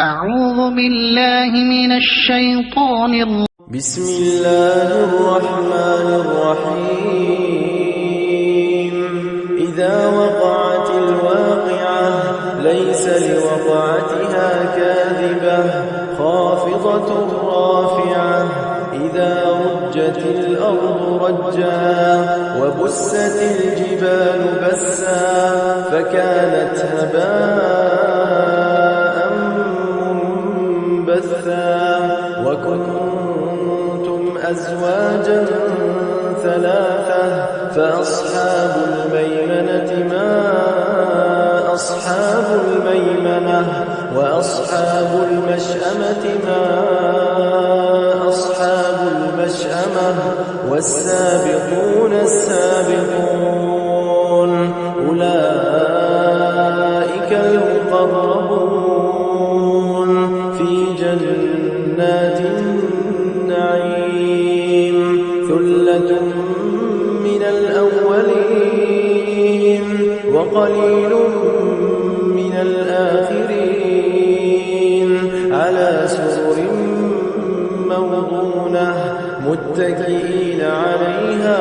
أعوذ بالله من الشيطان الرجيم. بسم الله الرحمن الرحيم. إذا وقعت الواقعة ليس لوقعتها كاذبة خافضة رافعة إذا رجت الأرض رجا وبست الجبال بسا فكانت هباء منبثا وكنتم أزواجا ثلاثة فأصحاب الميمنة ما أصحاب الميمنة وأصحاب المشأمة ما أصحاب المشأمة والسابقون السابقون أولئك المقربون في جنات النعيم ثلة من الأولين وقليل من الآخرين على سرر موضونة متكئين عليها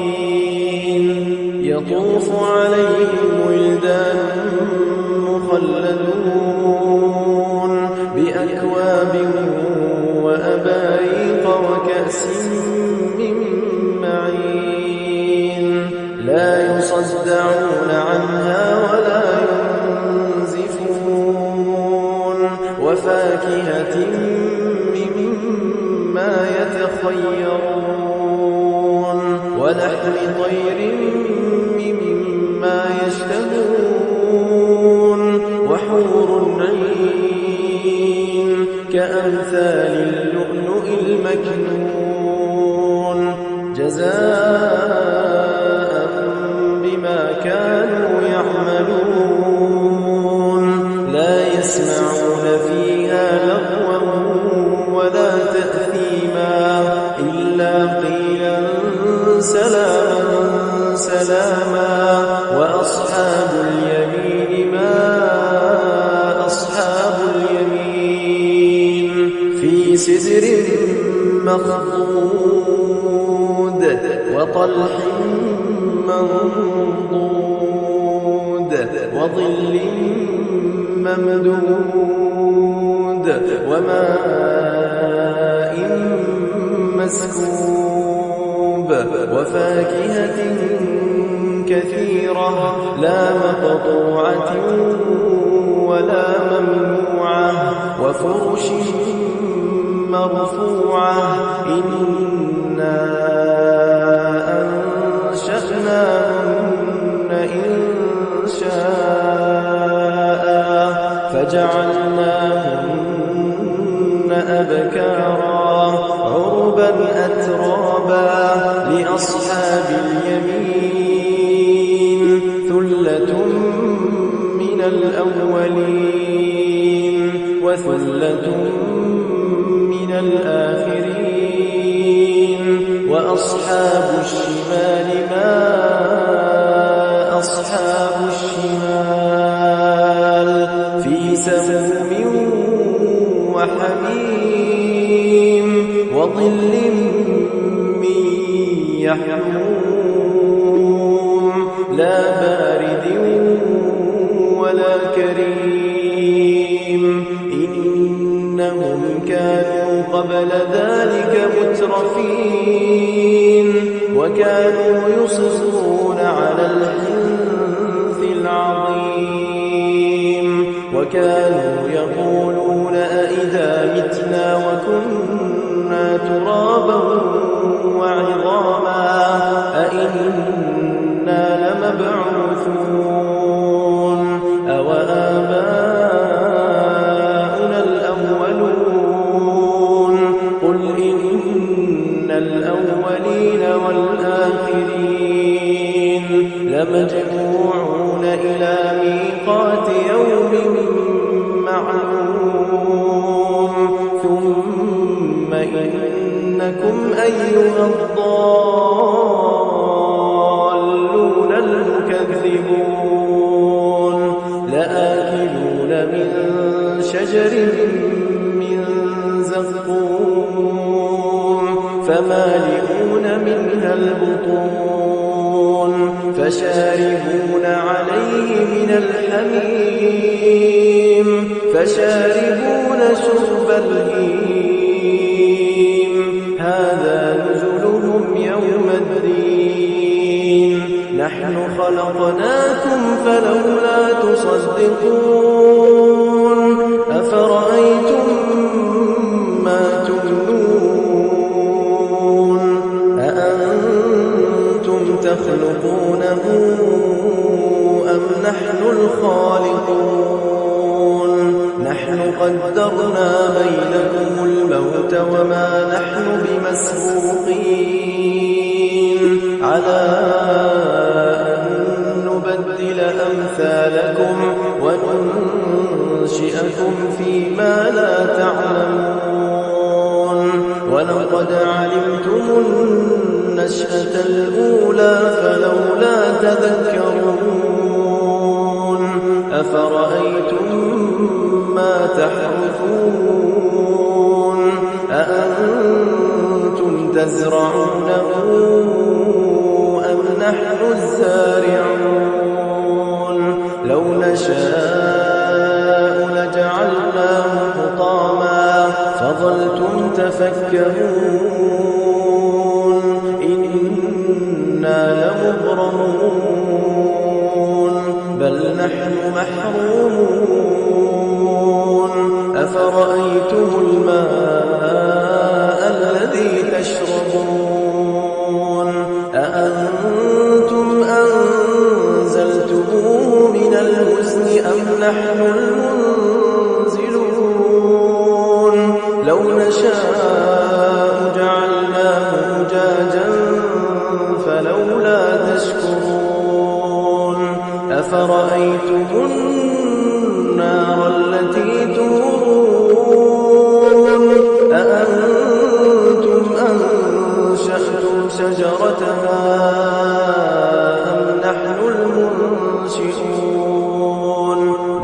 متقابلين يطوف عليهم ولدان مخلدون بأكواب وأباريق وكأس من معين لا يصدعون عنها ولا ينزفون وفاكهة مما يتخيرون ولحم طير مما يشتهون وحور عين كأمثال اللؤلؤ المكنون جزاء بما كانوا يعملون لا يسمعون فيها لغوا ولا تأثيما إلا قيلا سلاما سلاما وأصحاب اليمين ما أصحاب اليمين في سدر مخضود وطلح منضود وظل ممدود وماء مسكوب وفاكهة كثيرة لا مقطوعة ولا ممنوعة وفرش مرفوعة إنا أنشأناهن إنشاء فجعلناهن أبكارا عربا أترابا لأصحاب اليمين ثلة من الأولين وثلة من الآخرين وأصحاب الشمال ما أصحاب الشمال في سموم وحميم وظل من يحموم لا بارد ولا كريم إنهم كانوا قبل ذلك مترفين وكانوا يصرون على الحنث العظيم وكانوا يقولون أئذا متنا وكنا ترابا وعظاما أئنا لمبعوثون أوآباؤنا الأولون قل إن الأولين والآخرين لمجموعون إلى ميقات يوم معلوم ثم إنكم أيها الضالون المكذبون لآكلون لَآكِلُونَ مِن شَجَرٍ مِّن زَقُّومٍ فَمَالِئُونَ مِنْهَا الْبُطُونَ فَشَارِبُونَ عَلَيْهِ مِنَ الْحَمِيمِ فَشَارِبُونَ شُرْبَ الْهِيمِ هَذَا نُزُلُهُمْ يَوْمَ الدِّينِ نَحْنُ خَلَقْنَاكُمْ فَلَوْلَا تُصَدِّقُونَ أَفَرَأَيْتُم مَّا تُمْنُونَ أَأَنتُمْ تَخْلُقُونَهُ أَمْ نَحْنُ الْخَالِقُونَ نَحْنُ قَدَّرْنَا بَيْنَكُمُ الْمَوْتَ وَمَا نَحْنُ بِمَسْبُوقِينَ عَلَىٰ أَن نُّبَدِّلَ أَمْثَالَكُمْ وَنُنشِئَكُمْ فِيمَا لَا تَعْلَمُونَ وَلَقَدْ عَلِمْتُمُ النَّشْأَةَ الْأُولَىٰ فَلَوْلَا تَذَكَّرُونَ أَفَرَأَيْتُم مَّا تَحْرُثُونَ أَأَنتُمْ تَزْرَعُونَهُ أَمْ نَحْنُ الزَّارِعُونَ لَوْ نَشَاءُ لَجَعَلْنَاهُ حُطَامًا فَظَلْتُمْ تَفَكَّهُونَ إِنَّا لَمُغْرَمُونَ بَلْ نَحْنُ مَحْرُومُونَ أَفَرَأَيْتُمُ الْمَاءَ الَّذِي تَشْرَبُونَ أَأَنتُمْ أَنزَلْتُمُوهُ مِنَ الْمُزْنِ أَمْ نَحْنُ الْمُنزِلُونَ لَوْ نَشَاءُ جَعَلْنَاهُ أُجَاجًا فَلَوْلَا تَشْكُرُونَ أَفَرَأَيْتُمُ النَّارَ الَّتِي تُورُونَ أَأَنتُمْ أَنشَأْتُمْ شَجَرَتَهَا أَمْ نَحْنُ الْمُنشِئُونَ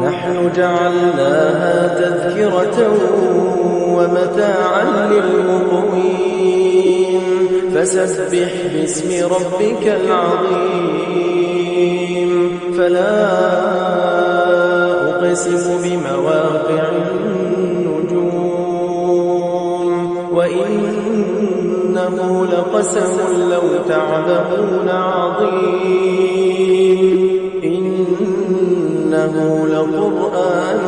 نَحْنُ جَعَلْنَاهَا تَذْكِرَةً وَمَتَاعًا لِّلْمُقْوِينَ فَسَبِّحْ بِاسْمِ رَبِّكَ الْعَظِيمِ فَلَا أُقْسِمُ بِمَوَاقِعِ النُّجُومِ وَإِنَّهُ لَقَسَمٌ لَّوْ تَعْلَمُونَ عَظِيمٌ إِنَّهُ لَقُرْآنٌ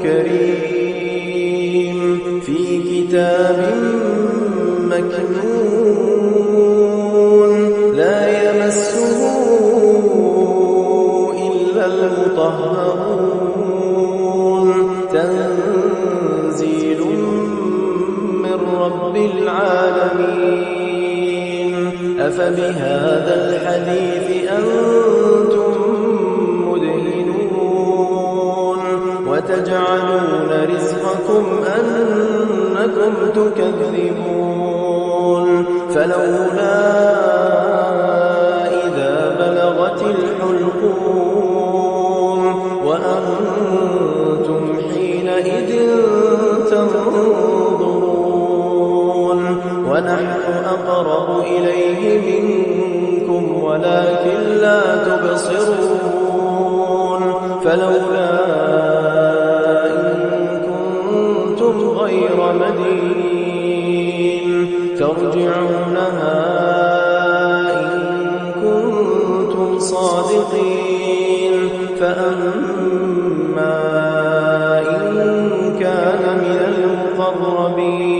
كَرِيمٌ فِي كِتَابٍ مَّكْنُونٍ لَّا يَمَسُّهُ إِلَّا الْمُطَهَّرُونَ تَنزِيلٌ مِّن رَّبِّ الْعَالَمِينَ أَفَبِهَٰذَا الْحَدِيثِ أَنتُم مُّدْهِنُونَ وَتَجْعَلُونَ رِزْقَكُمْ أَنَّكُمْ تُكَذِّبُونَ فَلَوْلَا إِذَا بَلَغَتِ الْحُلْقُومَ وَأَنتُمْ حِينَئِذٍ تَنظُرُونَ وَنَحْنُ أَقْرَبُ إِلَيْهِ مِنكُمْ وَلَٰكِن لَّا تُبْصِرُونَ فَلَوْلَا إِن كُنتُمْ غَيْرَ مَدِينِينَ تَرْجِعُونَهَا إِن كُنتُمْ صَادِقِينَ فَأَمَّا إِن كَانَ مِنَ الْمُقَرَّبِينَ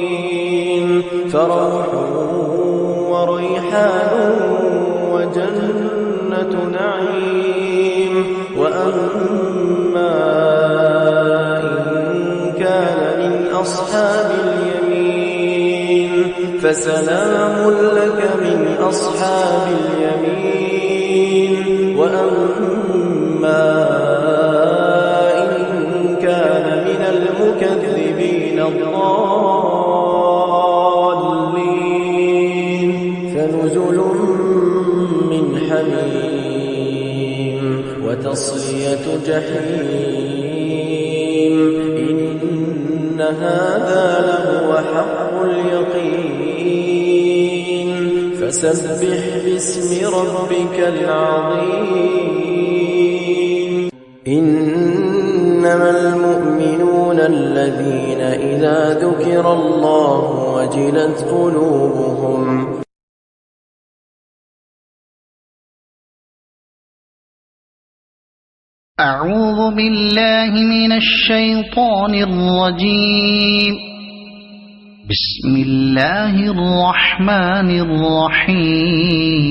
فَرَوْحٌ وَرَيْحَانٌ وَجَنَّةُ نَعِيمٍ وَأَمَّا إِن كَانَ مِنْ أَصْحَابِ الْيَمِينِ فَسَلَامٌ لَّكَ مِنْ أَصْحَابِ الْيَمِينِ وَأَمَّا إِن كَانَ مِنَ الْمُكَذِّبِينَ الضَّالِّينَ فَنُزُلٌ مِّنْ حَمِيمٍ وَتَصْلِيَةُ جَحِيمٍ هذا لهو حق اليقين فسبح باسم ربك العظيم إنما المؤمنون الذين إذا ذكر الله وجلت قلوبهم أعوذ بالله من الشيطان الرجيم بسم الله الرحمن الرحيم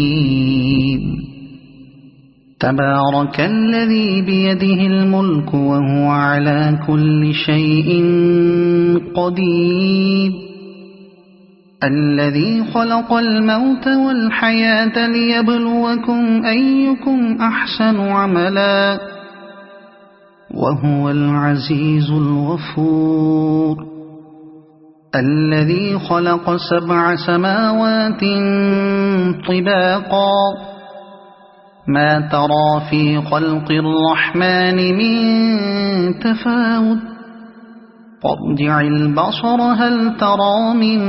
تبارك الذي بيده الملك وهو على كل شيء قدير الذي خلق الموت والحياة ليبلوكم أيكم أحسن عملا وهو العزيز الغفور الذي خلق 7 سماوات طباقا ما ترى في خلق الرحمن من تفاوت فارجع البصر هل ترى من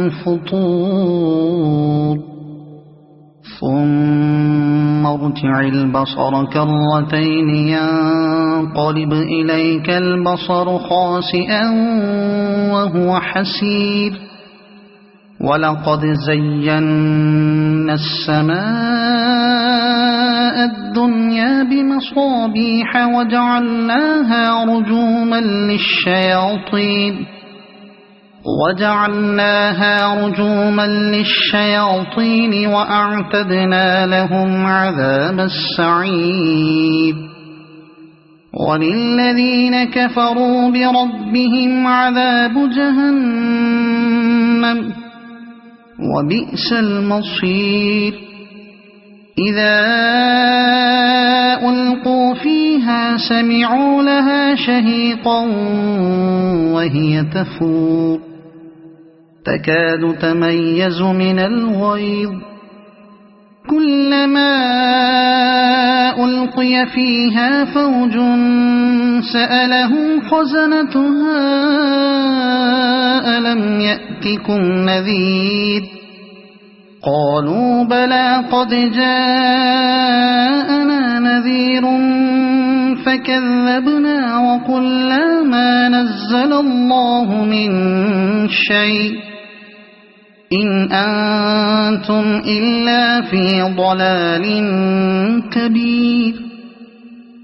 فطور ثم ارجع البصر كرتين ينقلب إليك البصر خاسئا وهو حسير ولقد زينا السماء الدنيا بمصابيح وجعلناها رجوما للشياطين وأعتدنا لهم عذاب السعير وللذين كفروا بربهم عذاب جهنم وبئس المصير إذا ألقوا فيها سمعوا لها شهيقا وهي تفور تكاد تميز من الغيظ كلما ألقي فيها فوج سألهم خزنتها ألم يأتكم نذير قالوا بلى قد جاءنا نذير فكذبنا وقلنا ما نزل الله من شيء إن أنتم إلا في ضلال كبير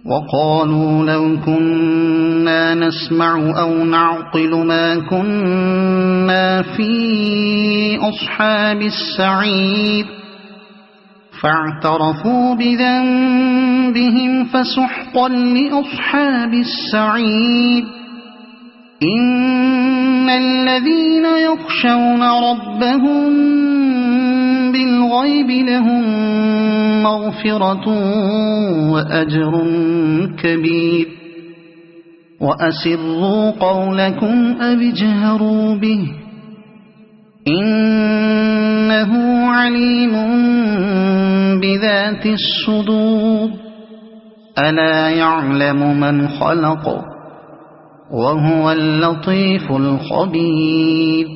وقالوا لو كنا نسمع أو نعقل ما كنا في أصحاب السعير فاعترفوا بذنبهم فسحقا لأصحاب السعير إن الذين يخشون ربهم بالغيب لهم مغفرة وأجر كبير وأسروا قولكم أو اجهروا به إنه عليم بذات الصدور ألا يعلم من خلق وهو اللطيف الخبير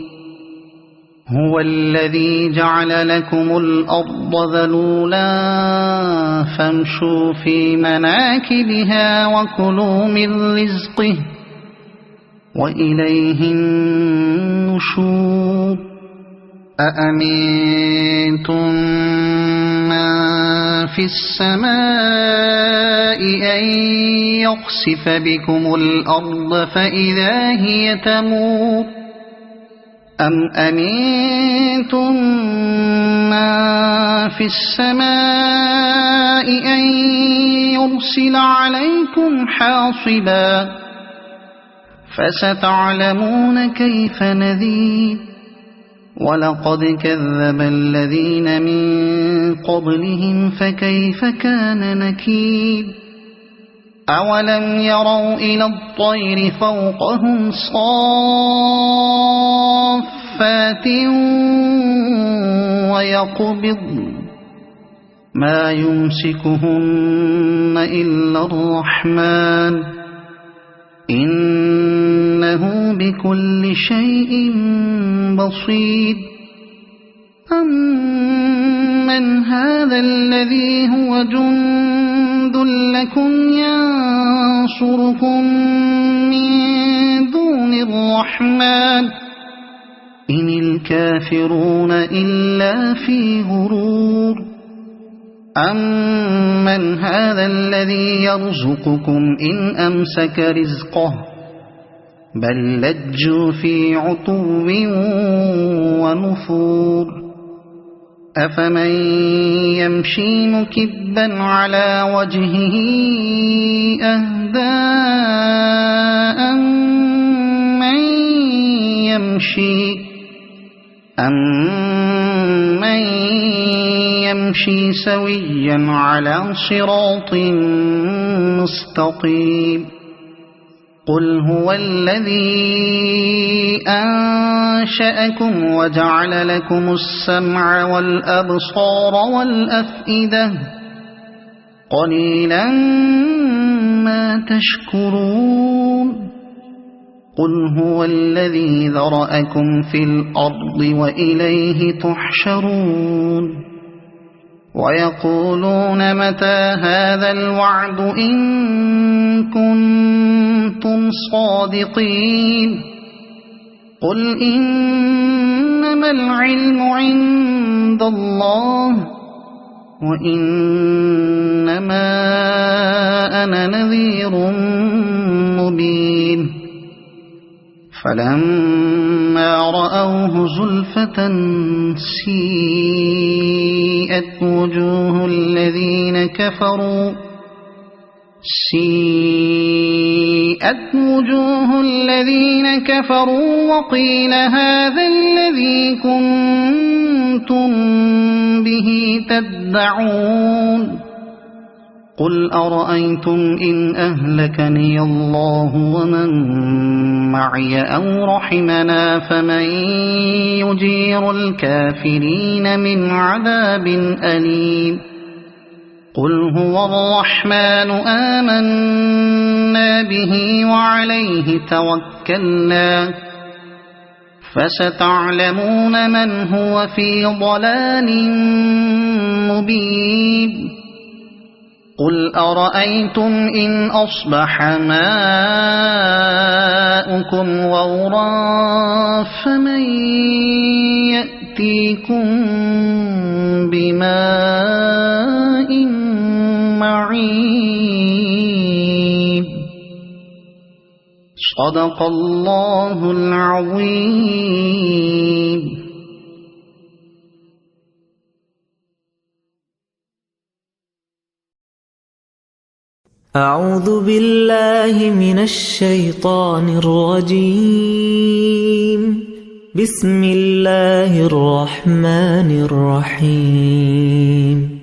هو الذي جعل لكم الأرض ذلولا فامشوا في مناكبها وكلوا من رزقه وإليه النشور أأمنتم من في السماء أن يخسف بكم الأرض فإذا هي تمور أم أمنتم من في السماء أن يرسل عليكم حاصبا فستعلمون كيف نذير ولقد كذب الذين من قبلهم فكيف كان نكير أولم يروا إلى الطير فوقهم صافات ويقبضن ما يمسكهن إلا الرحمن إنه بكل شيء بصير أمن هذا الذي هو جند لكم ينصركم من دون الرحمن إن الكافرون إلا في غرور أمن هذا الذي يرزقكم إن أمسك رزقه بل لجوا في عتو ونفور أفمن يمشي مكبا على وجهه أهدى أمن يمشي سويا على صراط مستقيم قل هو الذي أنشأكم وجعل لكم السمع والأبصار والأفئدة قليلا ما تشكرون قل هو الذي ذرأكم في الأرض وإليه تحشرون ويقولون متى هذا الوعد إن كنتم صادقين قل إنما العلم عند الله وإنما أنا نذير مبين فلما رأوه زلفة سيئت وجوه الذين كفروا وقيل هذا الذي كنتم به تدعون قل أرأيتم إن أهلكني الله ومن معي أو رحمنا فمن يجير الكافرين من عذاب أليم قل هو الرحمن آمنا به وعليه توكلنا فستعلمون من هو في ضلال مبين قل أرأيتم إن أصبح ماؤكم غورا فمن يأتيكم بماء معين صدق الله العظيم أعوذ بالله من الشيطان الرجيم بسم الله الرحمن الرحيم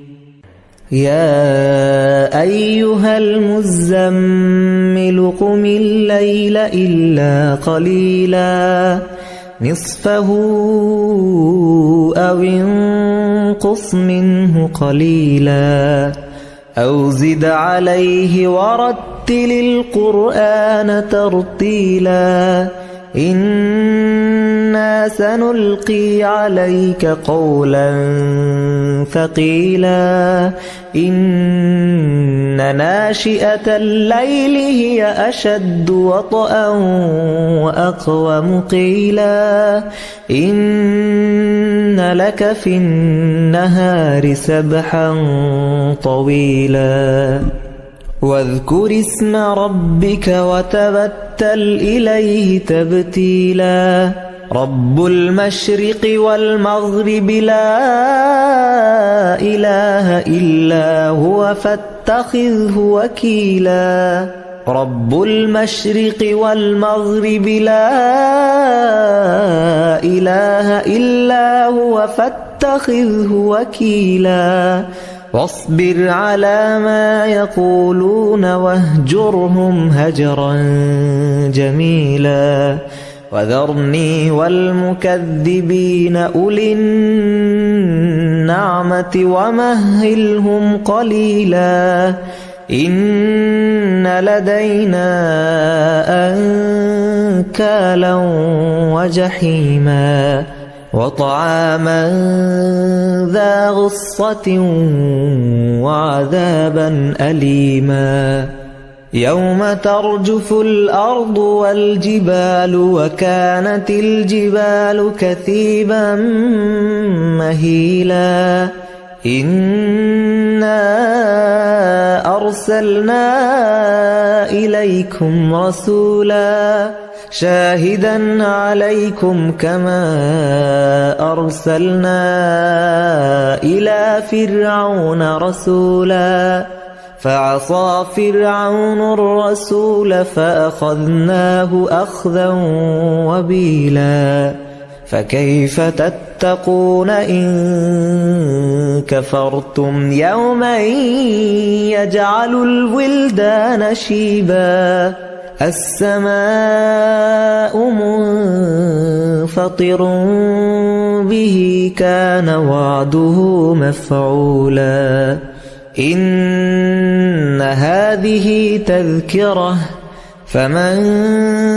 يا أيها المزمل قم الليل إلا قليلا نصفه أو انقص منه قليلا أو زد عليه ورتل القرآن ترتيلا إنا سنلقي عليك قولا ثقيلا إن ناشئة الليل هي أشد وطئا وأقوم قيلا إن لك في النهار سبحا طويلا واذكر اسم ربك وتبتل إليه تبتيلا رب المشرق والمغرب لا إله إلا هو فاتخذه وكيلا رب المشرق والمغرب لا إله إلا هو فاتخذه وكيلا واصبر على ما يقولون واهجرهم هجرا جميلا وذرني والمكذبين أولي النعمة ومهلهم قليلا إن لدينا نكالا وجحيما وطعاما ذا غصة وعذابا أليما يوم ترجف الأرض والجبال وكانت الجبال كثيبا مهيلا إنا أرسلنا إليكم رسولا شاهدا عليكم كما أرسلنا إلى فرعون رسولا فعصى فرعون الرسول فأخذناه أخذا وبيلا فكيف تتقون إن كفرتم يوما يجعل الولدان شيبا السماء منفطر به كان وعده مفعولا إن هذه تذكرة فمن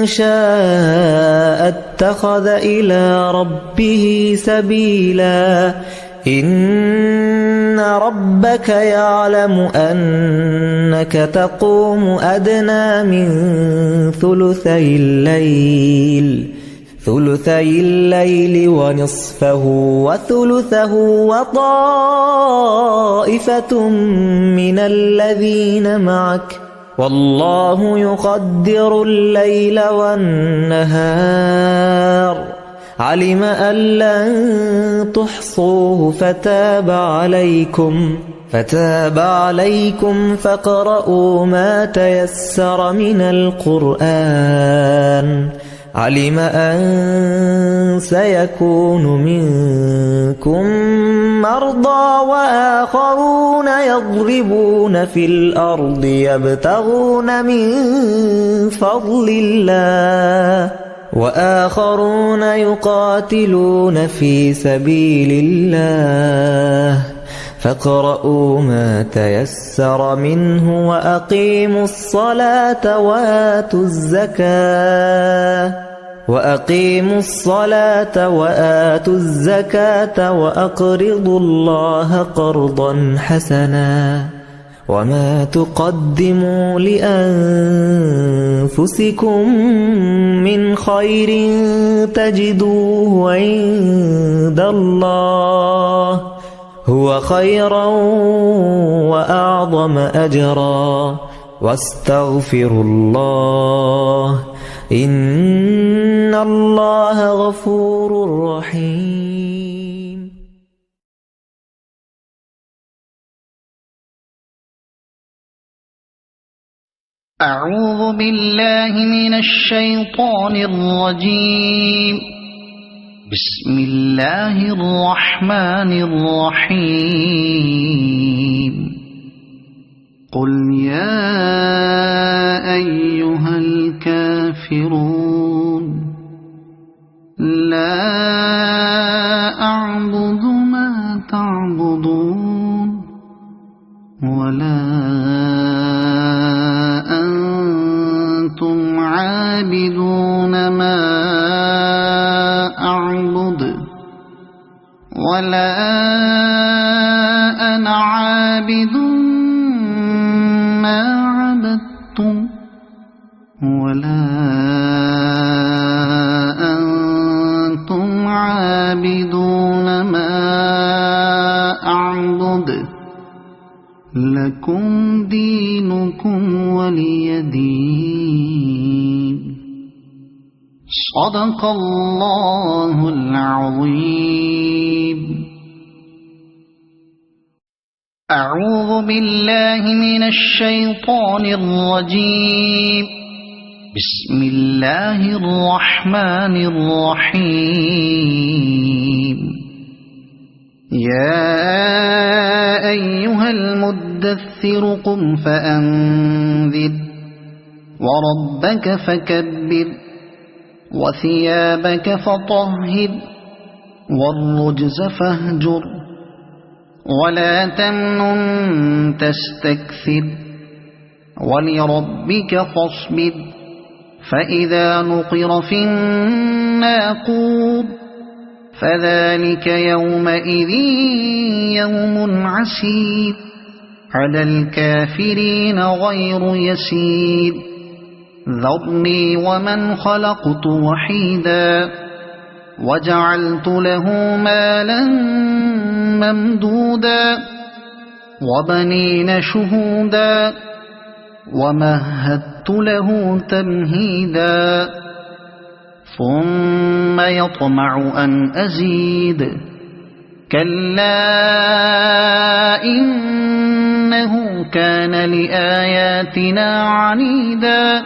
شاء اتخذ إلى ربه سبيلا إن ربك يعلم أنك تقوم أدنى من ثلثي الليل ونصفه وثلثه وطائفة من الذين معك والله يقدر الليل والنهار علم أن لن تحصوه فتاب عليكم فاقرؤوا ما تيسر من القرآن علم أن سيكون منكم مرضى وآخرون يضربون في الأرض يبتغون من فضل الله وآخرون يقاتلون في سبيل الله فاقرؤوا ما تيسر منه وأقيموا الصلاة وآتوا الزكاة وأقرضوا الله قرضا حسنا وما تقدموا لأنفسكم من خير تجدوه عند الله هو خيرا وأعظم أجرا واستغفروا الله إن الله غفور رحيم. أعوذ بالله من الشيطان الرجيم. بسم الله الرحمن الرحيم. قل يا أيها الكافرون لا أعبد ما تعبدون ولا أنتم عابدون ما أعبد ولا أنا عابد ما عبدتم ولا أنتم عابدون ما أعبد لكم دينكم ولي دين. صدق الله العظيم. أعوذ بالله من الشيطان الرجيم. بسم الله الرحمن الرحيم. يا أيها المدثر قم فأنذر وربك فكبر وثيابك فطهر والرجز فاهجر ولا تمنن تستكثر ولربك فاصبر فإذا نقر في الناقور فذلك يومئذ يوم عسير على الكافرين غير يسير ذرني ومن خلقت وحيدا وجعلت له مالا ممدودا وبنين شهودا ومهدت له تمهيدا ثم يطمع أن أزيد كلا إنه كان لآياتنا عنيدا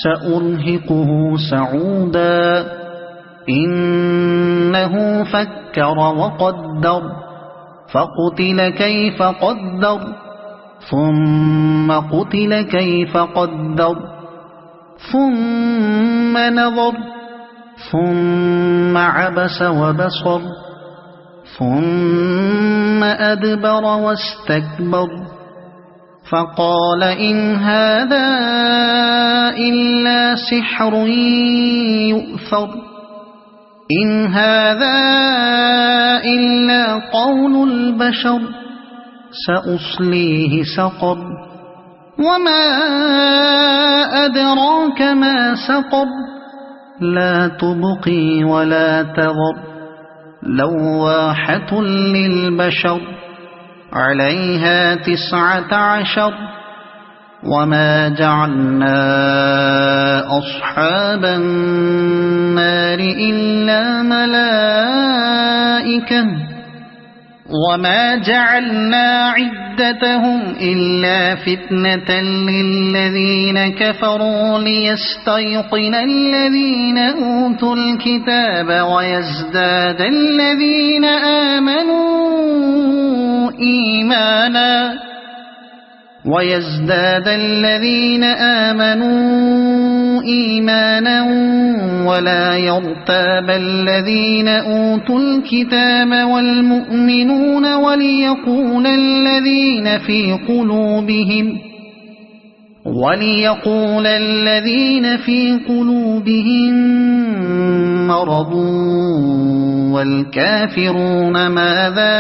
سأرهقه سعودا إنه فكر وقدر فقتل كيف قدر ثم قتل كيف قدر ثم نظر ثم عبس وبصر ثم أدبر واستكبر فقال إن هذا إلا سحر يؤثر إن هذا إلا قول البشر سأصليه سقر وما أدراك ما سقر لا تبقي ولا تذر لواحة للبشر عليها 19 وما جعلنا أصحاب النار إلا ملائكة وما جعلنا عدتهم إلا فتنة للذين كفروا ليستيقن الذين أوتوا الكتاب ويزداد الذين آمنوا إيمانا ولا يرتاب الذين أوتوا الكتاب والمؤمنون وليقول الذين في قلوبهم مرض والكافرون ماذا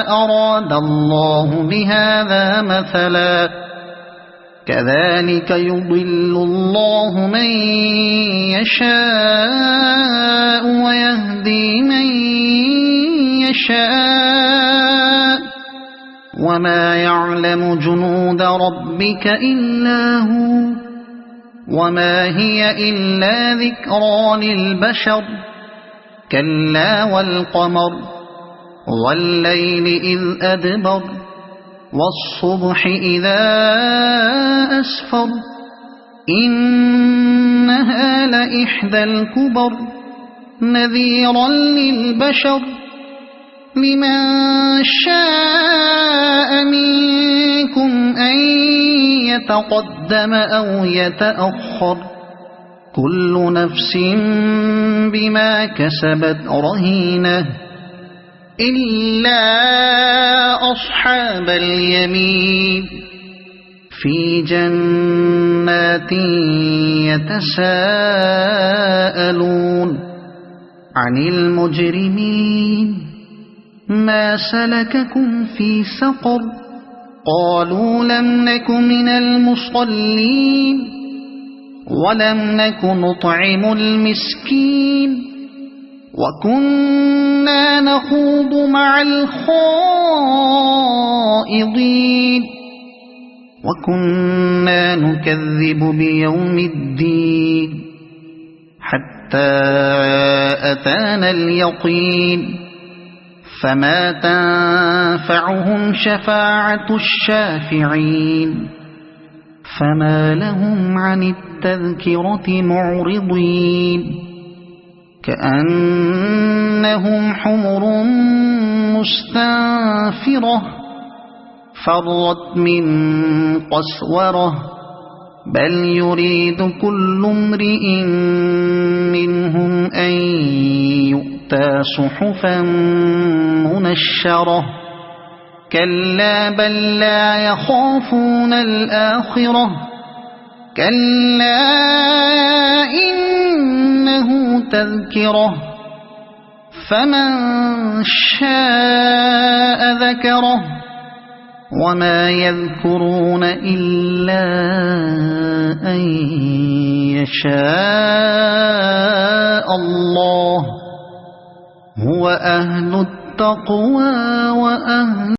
أراد الله بهذا مثلا كذلك يضل الله من يشاء ويهدي من يشاء وما يعلم جنود ربك إلا هو وما هي إلا ذكرى للبشر كلا والقمر والليل إذ أدبر والصبح إذا أسفر إنها لإحدى الكبر نذيرا للبشر لمن شاء منكم أن يتقدم أو يتأخر كل نفس بما كسبت رهينة إلا أصحاب اليمين في جنات يتساءلون عن المجرمين ما سلككم في سقر قالوا لم نك من المصلين ولم نك نطعم المسكين وكنا نخوض مع الخائضين وكنا نكذب بيوم الدين حتى أتانا اليقين فما تنفعهم شفاعة الشافعين فما لهم عن التذكرة معرضين كأنهم حمر مستنفرة فرت من قسورة بل يريد كل امرئ منهم أن يؤتى صحفا منشرة كلا بل لا يخافون الآخرة كلا إنه تذكرة فمن شاء ذكره وما يذكرون إلا أن يشاء الله هو أهل التقوى وأهل